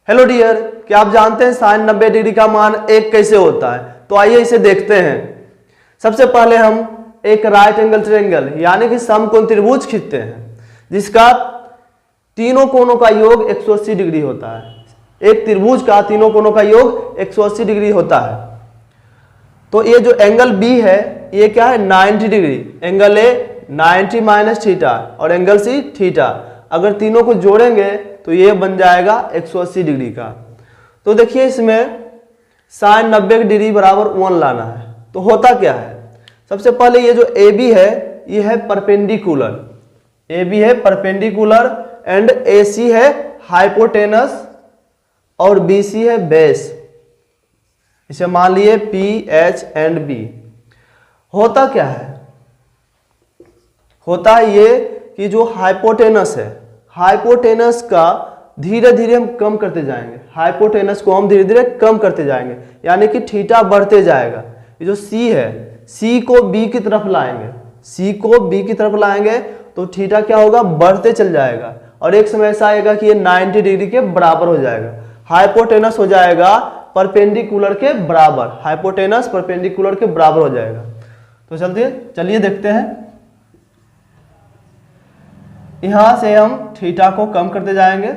Hello dear, क्या आप जानते हैं साइन 90 डिग्री का मान 1 कैसे होता है? तो आइए इसे देखते हैं। सबसे पहले हम एक राइट एंगल ट्रायंगल यानी कि समकोण त्रिभुज खींचते हैं जिसका तीनों कोणों का योग 180 डिग्री होता है। एक त्रिभुज का तीनों कोणों का योग 180 डिग्री होता है। तो ये जो एंगल बी है ये क्या है? 90 degree. Angle A 90 minus theta और एंगल सी थीटा। अगर तीनों को जोड़ेंगे तो ये बन जाएगा 180 डिग्री का। तो देखिए इसमें साइन 90 डिग्री बराबर 1 लाना है। तो होता क्या है? सबसे पहले ये जो ए बी है ये है परपेंडिकुलर। ए बी है परपेंडिकुलर एंड ए सी है हाइपोटेनस और बी सी है बेस। इसे मान लिए पी एच एंड बी। होता क्या है? होता है ये कि जो हाइपोटेनस है, हाइपोटेनस का धीरे धीरे हम कम करते जाएंगे। हाइपोटेनस को हम धीरे धीरे कम करते जाएंगे यानी कि थीटा बढ़ते जाएगा। ये जो सी है, सी को बी की तरफ लाएंगे, सी को बी की तरफ लाएंगे तो थीटा क्या होगा? बढ़ते चल जाएगा और एक समय ऐसा आएगा कि ये 90 डिग्री के बराबर हो जाएगा। हाइपोटेनस हो जाएगा परपेंडिकुलर के बराबर। हाइपोटेनस परपेंडिकुलर के बराबर हो जाएगा। तो चलिए देखते हैं। यहां से हम थीटा को कम करते जाएंगे।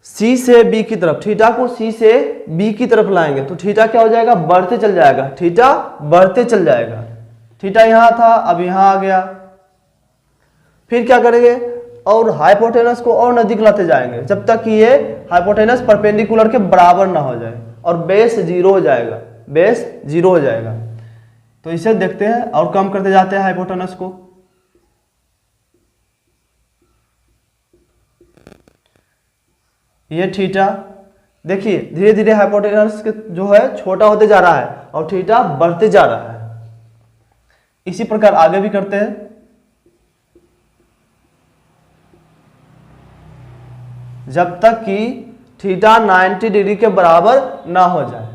सी से बी की तरफ, थीटा को सी से बी की तरफ लाएंगे तो थीटा क्या हो जाएगा? बढ़ते चल जाएगा। थीटा बढ़ते चल जाएगा। थीटा यहां था, अब यहां आ गया। फिर क्या करेंगे? और हाइपोटेनस को और नजदीक लाते जाएंगे जब तक कि ये हाइपोटेनस परपेंडिकुलर के बराबर ना हो जाए और बेस 0 हो जाएगा। बेस 0 हो जाएगा। तो इसे देखते हैं और कम करते जाते हैं हाइपोटेनस को। ये थीटा देखिए धीरे धीरे हाइपोटेनस जो है छोटा होते जा रहा है और थीटा बढ़ते जा रहा है। इसी प्रकार आगे भी करते हैं। जब तक कि थीटा 90 डिग्री के बराबर ना हो जाए।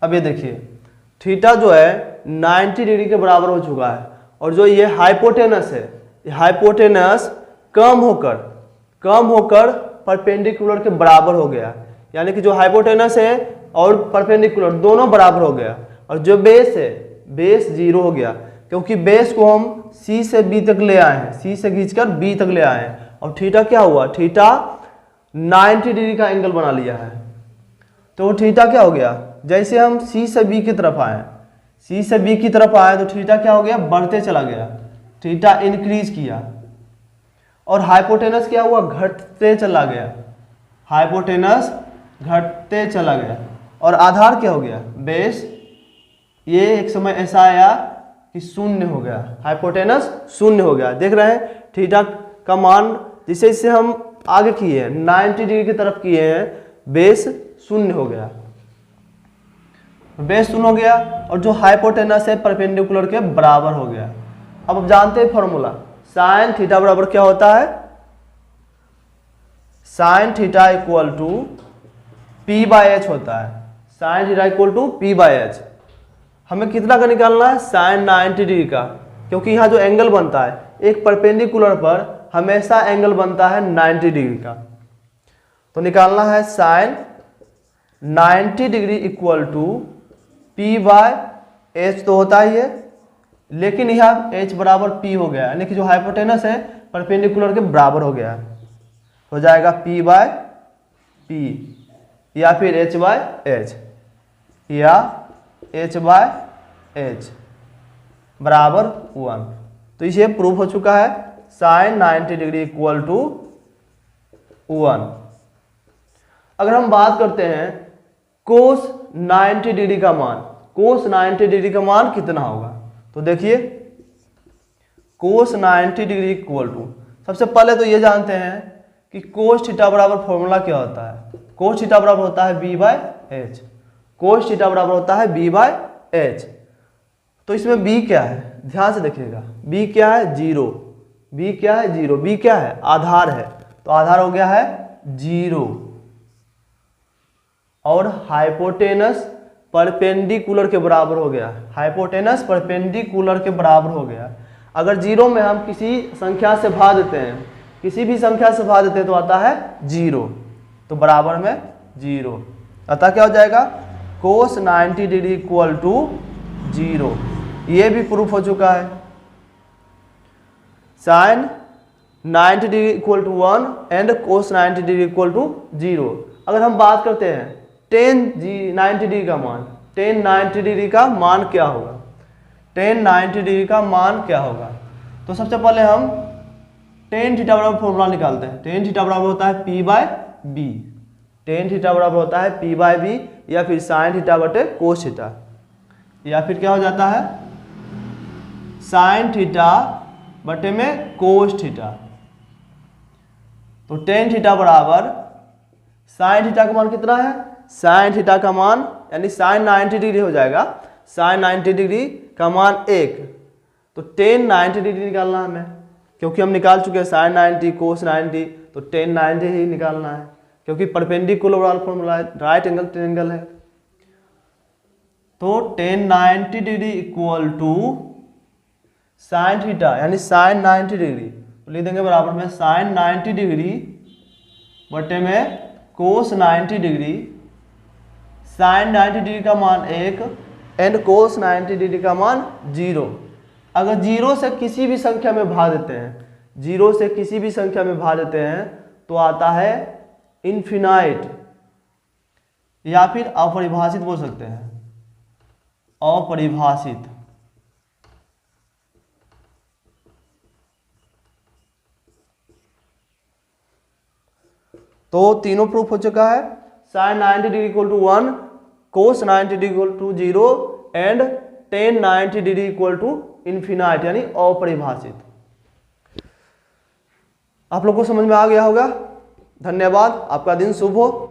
अब ये देखिए थीटा जो है 90 डिग्री के बराबर हो चुका है और जो ये हाइपोटेनस है, ये हाइपोटेनस कम होकर परपेंडिकुलर के बराबर हो गया। यानी कि जो हाइपोटेनस है और परपेंडिकुलर दोनों बराबर हो गया। और जो बेस है, बेस 0 हो गया क्योंकि बेस को हम सी से बी तक ले आए हैं, सी से खींचकर बी तक ले आए हैं। और थीटा क्या हुआ? थीटा 90 डिग्री का एंगल बना लिया है। तो थीटा क्या हो गया? जैसे हम सी से बी की तरफ आए, सी से बी की तरफ आए तो थीटा क्या हो गया? बढ़ते चला गया। थीटा इंक्रीज किया और हाइपोटेनस क्या हुआ? घटते चला गया। हाइपोटेनस घटते चला गया और आधार क्या हो गया? बेस। ये एक समय ऐसा आया कि 0 हो गया। हाइपोटेनस 0 हो गया। देख रहे हैं थीटा का मान जिसे इससे हम आगे किए हैं 90 डिग्री की तरफ किए हैं, बेस 0 हो गया। बेस 0 हो गया और जो हाइपोटेनस है परपेंडिकुलर के बराबर हो गया। अब आप जानते हैं फॉर्मूला, साइन थीटा बराबर क्या होता है? Sine theta equal to P by H होता है। Sine theta equal to P by H. हमें कितना का निकालना है? साइन 90 डिग्री का, क्योंकि यहाँ जो एंगल बनता है एक परपेंडिकुलर पर हमेशा एंगल बनता है 90 डिग्री का। तो निकालना है sine 90 degree equal to P by H. तो होता ही है, लेकिन यहाँ एच बराबर पी हो गया यानी कि जो हाइपोटेनस है परपेंडिकुलर के बराबर हो गया। हो जाएगा पी बाय पी या फिर एच बाय एच या एच बाय एच बराबर 1। तो इसे प्रूफ हो चुका है साइन 90 डिग्री इक्वल टू 1। अगर हम बात करते हैं कोस 90 डिग्री का मान, कोस 90 डिग्री का मान कितना होगा? तो देखिए कोस 90 डिग्री इक्वल टू, सबसे पहले तो ये जानते हैं कि कोस थीटा बराबर फॉर्मूला क्या होता है। कोस थीटा बराबर होता है B by H. Cos theta बराबर होता है बी बाय एच। तो इसमें बी क्या है, ध्यान से देखिएगा, बी क्या है, जीरो। बी क्या है, जीरो। बी क्या है, आधार है, तो आधार हो गया है जीरो। और हाइपोटेनस परपेंडिकुलर के बराबर हो गया। हाइपोटेनस परपेंडिकुलर के बराबर हो गया। अगर जीरो में हम किसी संख्या से भाग देते हैं, किसी भी संख्या से भाग देते हैं तो आता है जीरो, तो बराबर में जीरो। अतः क्या हो जाएगा, cos 90 degree equal to zero. ये भी प्रूफ हो चुका है। Sine 90 degree equal to 1 and cos 90 degree equal to zero. अगर हम बात करते हैं टेन 90 डिग्री का मान, टेन 90 डिग्री का मान क्या होगा, टेन 90 डिग्री का मान क्या होगा, तो सबसे पहले हम टेन थीटा बराबर फॉर्मूला निकालते हैं। टेन थीटा बराबर होता है P by B. Tan theta बराबर होता है पी बाय बी, या फिर साइन थीटा बटे कोस थीटा, या फिर क्या हो जाता है साइन थीटा बटे में कोस थीटा। तो टेन थीटा बराबर साइन थीटा का मान कितना है, साइन थीटा का मान यानी साइन 90 डिग्री हो जाएगा। साइन 90 डिग्री का मान 1, तो टेन 90 डिग्री निकालना है हमें, क्योंकि हम निकाल चुके हैं साइन 90 कोस 90, तो टेन 90 ही निकालना है, क्योंकि परपेंडिकुलर वाला फॉर्मूला है, राइट एंगल ट्रायंगल है। तो tan 90 degree equal to sine theta यानी साइन 90 डिग्री, तो लिख देंगे बराबर में साइन 90 डिग्री बटे में कोस 90 डिग्री। साइन 90 डिग्री का मान 1 एंड कोस 90 डिग्री का मान 0। अगर जीरो से किसी भी संख्या में भाग देते हैं, जीरो से किसी भी संख्या में भाग देते हैं तो आता है इनफिनाइट, या फिर अपरिभाषित बोल सकते हैं, अपरिभाषित। तो तीनों प्रूफ हो चुका है, sine 90 degree equal to 1, cos 90 degree equal to 0 and tan 90 degree equal to infinite यानी अपरिभाषित। आप लोग को समझ में आ गया होगा। धन्यवाद, आपका दिन शुभ हो।